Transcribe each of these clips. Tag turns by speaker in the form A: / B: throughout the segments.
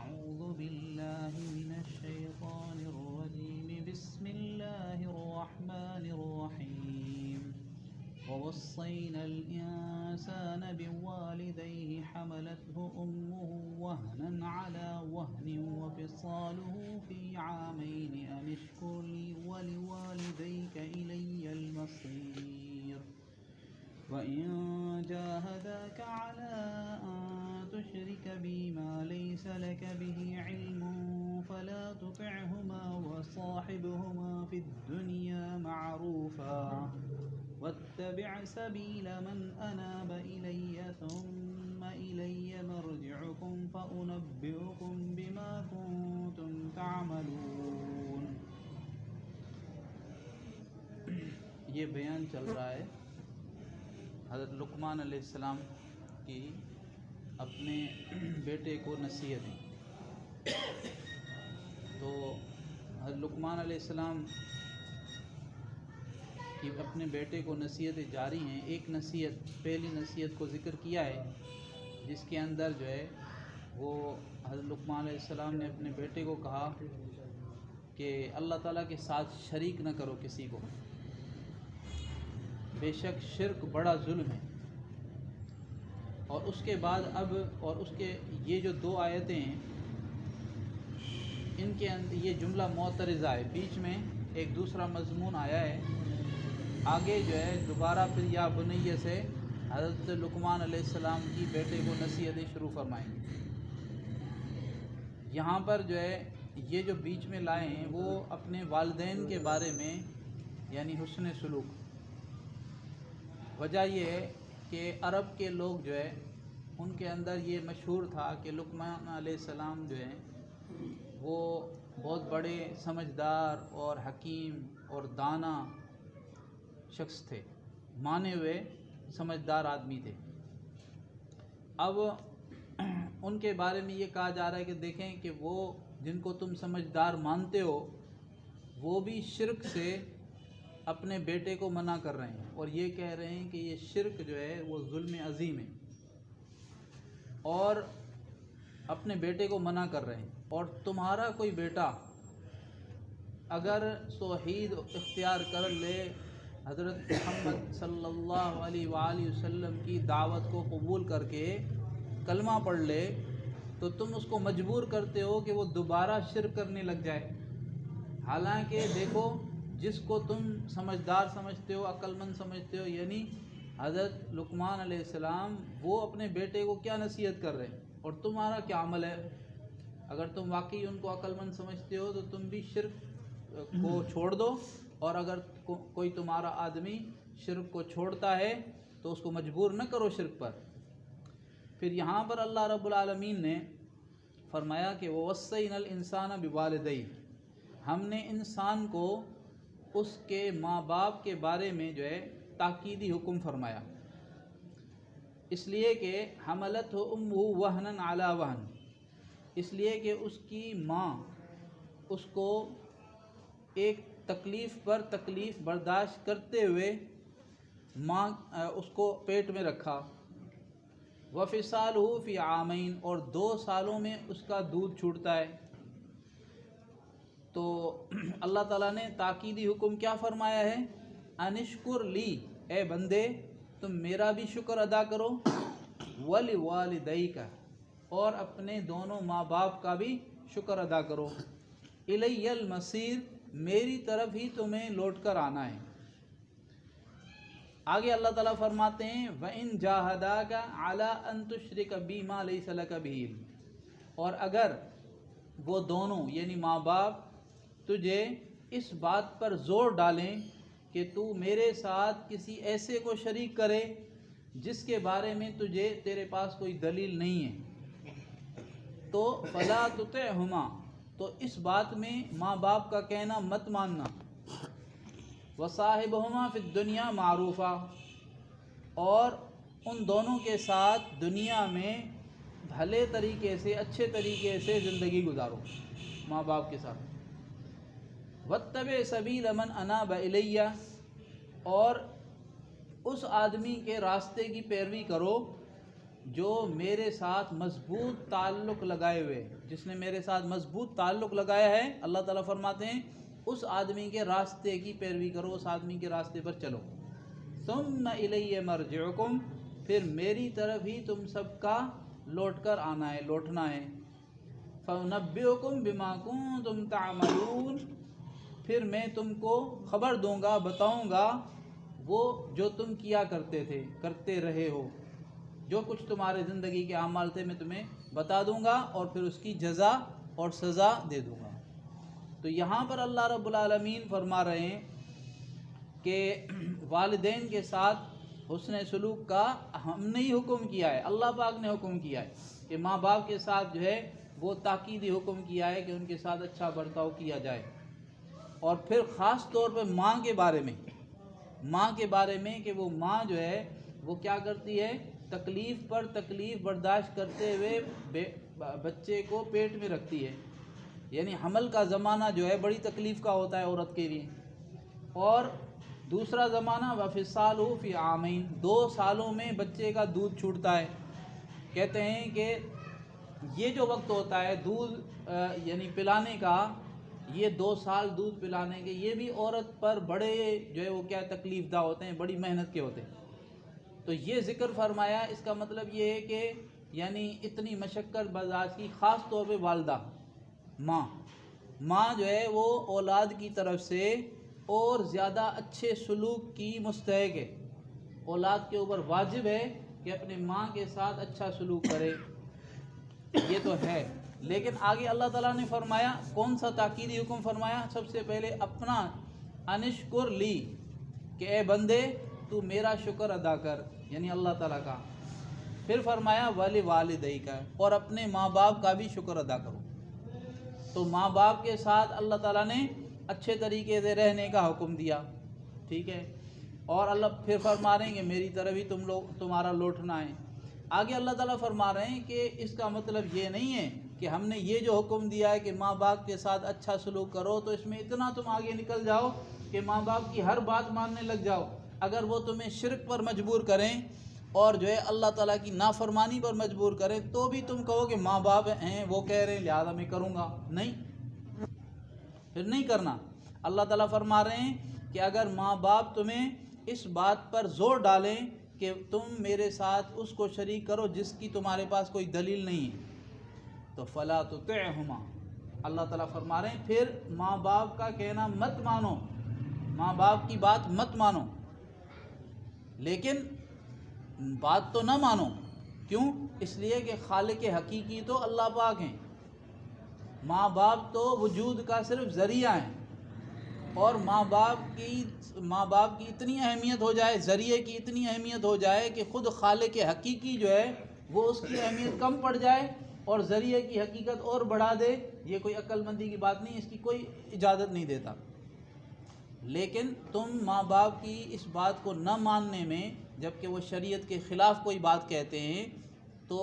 A: أعوذ بالله من الشيطان الرجيم بسم الله الرحمن الرحيم ووصينا الإنسان بوالديه حملته أمه وهنا على وهن وفصاله في عامين أن اشكر لي ولوالديك إلي المصير وإن جاهداك على أن تشرك بي ما ليس لك به علم فلا تطعهما وصاحبهما في الدنيا معروفا واتبع سبيل من أناب إلي ثم إلي مرجعكم فأنبئكم بما كنتم تعملون. یہ بیان چل رہا ہے حضرت لقمان علیہ السلام کی اپنے بیٹے کو نصیحتیں. تو حضرت لقمان علیہ السلام کی اپنے بیٹے کو نصیحتیں جاری ہیں. ایک نصیحت، پہلی نصیحت کو ذکر کیا ہے جس کے اندر جو ہے وہ حضرت لقمان علیہ السلام نے اپنے بیٹے کو کہا کہ اللہ تعالیٰ کے ساتھ شریک نہ کرو کسی کو، بے شک شرک بڑا ظلم ہے. اور اس کے بعد اس کے یہ جو دو آیتیں ہیں ان کے اندر یہ جملہ معترضہ ہے، بیچ میں ایک دوسرا مضمون آیا ہے. آگے جو ہے دوبارہ پھر یا بنیہ سے حضرت لقمان علیہ السلام کی بیٹے کو نصیحتیں شروع فرمائیں گے. یہاں پر جو ہے یہ جو بیچ میں لائے ہیں وہ اپنے والدین کے بارے میں، یعنی حسن سلوک. وجہ یہ ہے کہ عرب کے لوگ جو ہے ان کے اندر یہ مشہور تھا کہ لقمان علیہ السلام جو ہیں وہ بہت بڑے سمجھدار اور حکیم اور دانا شخص تھے، مانے ہوئے سمجھدار آدمی تھے. اب ان کے بارے میں یہ کہا جا رہا ہے کہ دیکھیں کہ وہ جن کو تم سمجھدار مانتے ہو وہ بھی شرک سے اپنے بیٹے کو منع کر رہے ہیں، اور یہ کہہ رہے ہیں کہ یہ شرک جو ہے وہ ظلم عظیم ہے، اور اپنے بیٹے کو منع کر رہے ہیں. اور تمہارا کوئی بیٹا اگر توحید اختیار کر لے، حضرت محمد صلی اللہ علیہ وآلہ وسلم کی دعوت کو قبول کر کے کلمہ پڑھ لے، تو تم اس کو مجبور کرتے ہو کہ وہ دوبارہ شرک کرنے لگ جائے. حالانکہ دیکھو جس کو تم سمجھدار سمجھتے ہو، عقل مند سمجھتے ہو، یعنی حضرت لقمان علیہ السلام، وہ اپنے بیٹے کو کیا نصیحت کر رہے ہیں اور تمہارا کیا عمل ہے. اگر تم واقعی ان کو عقل مند سمجھتے ہو تو تم بھی شرک کو چھوڑ دو، اور اگر کوئی تمہارا آدمی شرک کو چھوڑتا ہے تو اس کو مجبور نہ کرو شرک پر. پھر یہاں پر اللہ رب العالمین نے فرمایا کہ وَوَصَّيْنَا الْإِنسَانَ بِوَالِدَيْهِ، ہم نے انسان کو اس کے ماں باپ کے بارے میں جو ہے تاکیدی حکم فرمایا، اس لیے کہ حملتہ امہ وہنا علی وہن، اس لیے کہ اس کی ماں اس کو ایک تکلیف پر تکلیف برداشت کرتے ہوئے ماں اس کو پیٹ میں رکھا. وفصالہ فی عامین، اور 2 سالوں میں اس کا دودھ چھوٹتا ہے. تو اللہ تعالیٰ نے تاکیدی حکم کیا فرمایا ہے؟ انشکر لی، اے بندے تم میرا بھی شکر ادا کرو، ولوالدیک، اور اپنے دونوں ماں باپ کا بھی شکر ادا کرو، الی المصیر، میری طرف ہی تمہیں لوٹ کر آنا ہے. آگے اللہ تعالیٰ فرماتے ہیں وَإِن جَاهَدَاكَ عَلَىٰ أَن تُشْرِكَ بِي مَا لَيْسَ لَكَ بِهِ عِلْمٌ، اور اگر وہ دونوں یعنی ماں باپ تجھے اس بات پر زور ڈالیں کہ تو میرے ساتھ کسی ایسے کو شریک کرے جس کے بارے میں تیرے پاس کوئی دلیل نہیں ہے، تو فَلَا تُطِعْهُمَا، تو اس بات میں ماں باپ کا کہنا مت ماننا. وَصَاحِبْهُمَا فِي الدُّنْيَا مَعْرُوفًا، اور ان دونوں کے ساتھ دنیا میں بھلے طریقے سے، اچھے طریقے سے زندگی گزارو ماں باپ کے ساتھ. وَاتَّبِعْ سَبِيلَ مَنْ أَنَابَ إِلَيَّ، اور اس آدمی کے راستے کی پیروی کرو جو میرے ساتھ مضبوط تعلق لگائے ہوئے، جس نے میرے ساتھ مضبوط تعلق لگایا ہے، اللہ تعالیٰ فرماتے ہیں اس آدمی کے راستے کی پیروی کرو، اس آدمی کے راستے پر چلو۔ ثم الی مرجعکم، پھر میری طرف ہی تم سب کا لوٹ کر آنا ہے، لوٹنا ہے۔ فَأُنَبِّئُكُم بِمَا كُنتُمْ تَعْمَلُونَ، پھر میں تم کو خبر دوں گا، بتاؤں گا وہ جو تم کیا کرتے تھے، کرتے رہے ہو، جو کچھ تمہارے زندگی کے اعمال تھے میں تمہیں بتا دوں گا اور پھر اس کی جزا اور سزا دے دوں گا۔ تو یہاں پر اللہ رب العالمین فرما رہے ہیں کہ والدین کے ساتھ حسن سلوک کا ہم نے ہی حکم کیا ہے، اللہ پاک نے حکم کیا ہے کہ ماں باپ کے ساتھ جو ہے وہ تاکیدی حکم کیا ہے کہ ان کے ساتھ اچھا برتاؤ کیا جائے۔ اور پھر خاص طور پہ ماں کے بارے میں کہ وہ ماں جو ہے وہ کیا کرتی ہے، تکلیف پر تکلیف برداشت کرتے ہوئے بچے کو پیٹ میں رکھتی ہے۔ یعنی حمل کا زمانہ جو ہے بڑی تکلیف کا ہوتا ہے عورت کے لیے۔ اور دوسرا زمانہ وَفِصَالُهُ فِي عَامَيْنِ، 2 سالوں میں بچے کا دودھ چھوٹتا ہے۔ کہتے ہیں کہ یہ جو وقت ہوتا ہے دودھ یعنی پلانے کا، یہ 2 سال دودھ پلانے کے، یہ بھی عورت پر بڑے جو ہے وہ کیا تکلیف دہ ہوتے ہیں، بڑی محنت کے ہوتے ہیں۔ تو یہ ذکر فرمایا، اس کا مطلب یہ ہے کہ یعنی اتنی مشقت برداشت کی، خاص طور پہ والدہ ماں جو ہے وہ اولاد کی طرف سے اور زیادہ اچھے سلوک کی مستحق ہے۔ اولاد کے اوپر واجب ہے کہ اپنے ماں کے ساتھ اچھا سلوک کرے، یہ تو ہے۔ لیکن آگے اللہ تعالیٰ نے فرمایا، کون سا تاکیدی حکم فرمایا؟ سب سے پہلے اپنا انشکر لی، کہ اے بندے تو میرا شکر ادا کر، یعنی اللہ تعالیٰ کا۔ پھر فرمایا وَلِوَالِدَيْكَ، اور اپنے ماں باپ کا بھی شکر ادا کرو۔ تو ماں باپ کے ساتھ اللہ تعالیٰ نے اچھے طریقے سے رہنے کا حکم دیا، ٹھیک ہے۔ اور اللہ پھر فرما رہے ہیں کہ میری طرف ہی تمہارا لوٹنا ہے۔ آگے اللہ تعالیٰ فرما رہے ہیں کہ اس کا مطلب یہ نہیں ہے کہ ہم نے یہ جو حکم دیا ہے کہ ماں باپ کے ساتھ اچھا سلوک کرو تو اس میں اتنا تم آگے نکل جاؤ کہ ماں باپ کی ہر بات ماننے لگ جاؤ۔ اگر وہ تمہیں شرک پر مجبور کریں اور جو ہے اللہ تعالیٰ کی نافرمانی پر مجبور کریں تو بھی تم کہو کہ ماں باپ ہیں وہ کہہ رہے ہیں لہٰذا میں کروں گا، نہیں، پھر نہیں کرنا۔ اللہ تعالیٰ فرما رہے ہیں کہ اگر ماں باپ تمہیں اس بات پر زور ڈالیں کہ تم میرے ساتھ اس کو شریک کرو جس کی تمہارے پاس کوئی دلیل نہیں ہے تو فَلَا تُطِعْهُمَا، اللہ تعالیٰ فرما رہے ہیں پھر ماں باپ کا کہنا مت مانو، ماں باپ کی بات مت مانو، لیکن بات تو نہ مانو، کیوں؟ اس لیے کہ خالق حقیقی تو اللہ پاک ہیں، ماں باپ تو وجود کا صرف ذریعہ ہیں۔ اور ماں باپ کی اتنی اہمیت ہو جائے، ذریعے کی اتنی اہمیت ہو جائے کہ خود خالق حقیقی جو ہے وہ اس کی اہمیت کم پڑ جائے اور ذریعے کی حقیقت اور بڑھا دے، یہ کوئی عقل مندی کی بات نہیں، اس کی کوئی اجازت نہیں دیتا۔ لیکن تم ماں باپ کی اس بات کو نہ ماننے میں، جب کہ وہ شریعت کے خلاف کوئی بات کہتے ہیں، تو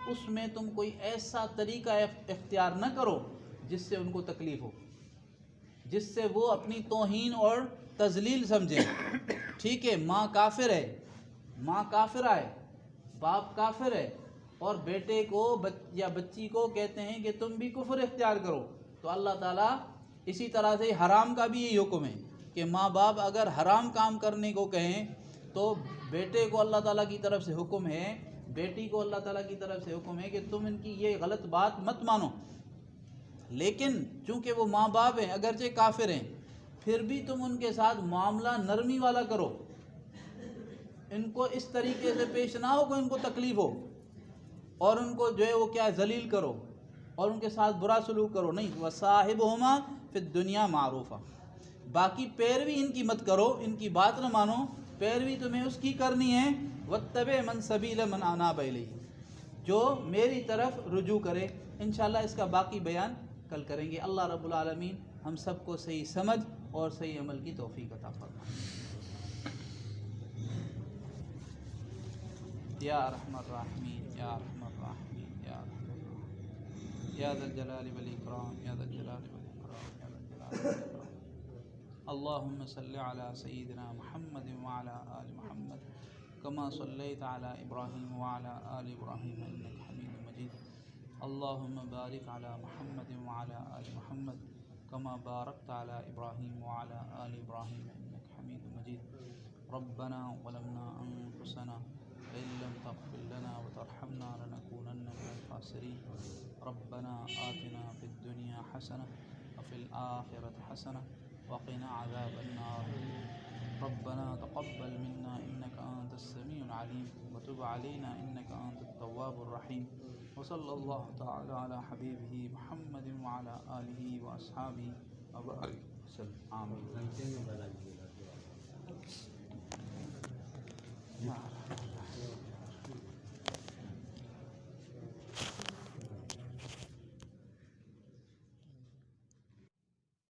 A: اس میں تم کوئی ایسا طریقہ اختیار نہ کرو جس سے ان کو تکلیف ہو، جس سے وہ اپنی توہین اور تذلیل سمجھیں، ٹھیک ہے۔ ماں کافر ہے، ماں کافرہ ہے، باپ کافر ہے، اور بیٹے کو یا بچی کو کہتے ہیں کہ تم بھی کفر اختیار کرو، تو اللہ تعالیٰ اسی طرح سے حرام کا بھی یہی حکم ہے کہ ماں باپ اگر حرام کام کرنے کو کہیں تو بیٹے کو اللہ تعالیٰ کی طرف سے حکم ہے، بیٹی کو اللہ تعالیٰ کی طرف سے حکم ہے کہ تم ان کی یہ غلط بات مت مانو، لیکن چونکہ وہ ماں باپ ہیں اگرچہ کافر ہیں پھر بھی تم ان کے ساتھ معاملہ نرمی والا کرو، ان کو اس طریقے سے پیش نہ ہو کہ ان کو تکلیف ہو اور ان کو جو ہے وہ کیا ذلیل کرو اور ان کے ساتھ برا سلوک کرو، نہیں۔ وَصَاحِبْهُمَا فِي الدُّنْيَا مَعْرُوفًا، باقی پیروی ان کی مت کرو، ان کی بات نہ مانو، پیروی تمہیں اس کی کرنی ہے۔ وَاتَّبِعْ مَنْ سَبِيلَ مَنْ أَنَابَ إِلَيَّ، جو میری طرف رجوع کرے۔ انشاءاللہ اس کا باقی بیان کل کریں گے۔ اللہ رب العالمین ہم سب کو صحیح سمجھ اور صحیح عمل کی توفیق عطا فرمائے۔ یا ارحم الراحمین، یا ارحم الراحمین، یا ارحم الراحمین، یا ذا الجلال والاکرام، یا ذا الجلال والاکرام، یا ذا الجلال والاکرام۔ اللہم صلی علی سیدنا محمد وعلی آل محمد كما صليت على إبراهيم وعلى آل إبراهيم إنك حميد مجيد. اللهم بارك على محمد وعلى آل محمد كما باركت على إبراهيم وعلى آل إبراهيم إنك حميد مجيد. ربنا ظلمنا أنفسنا وإن لم تغفر لنا وترحمنا لنكونن من الخاسرين. ربنا آتنا في الدنيا حسنة وفي الآخرة حسنة وقنا عذاب النار. ربنا تقبل منا إنك أنت السميع العليم وتب علينا إنك أنت التواب الرحيم. وصلى الله تعالى على حبيبه محمد وعلى آله وأصحابه وبارك وسلم. آمين.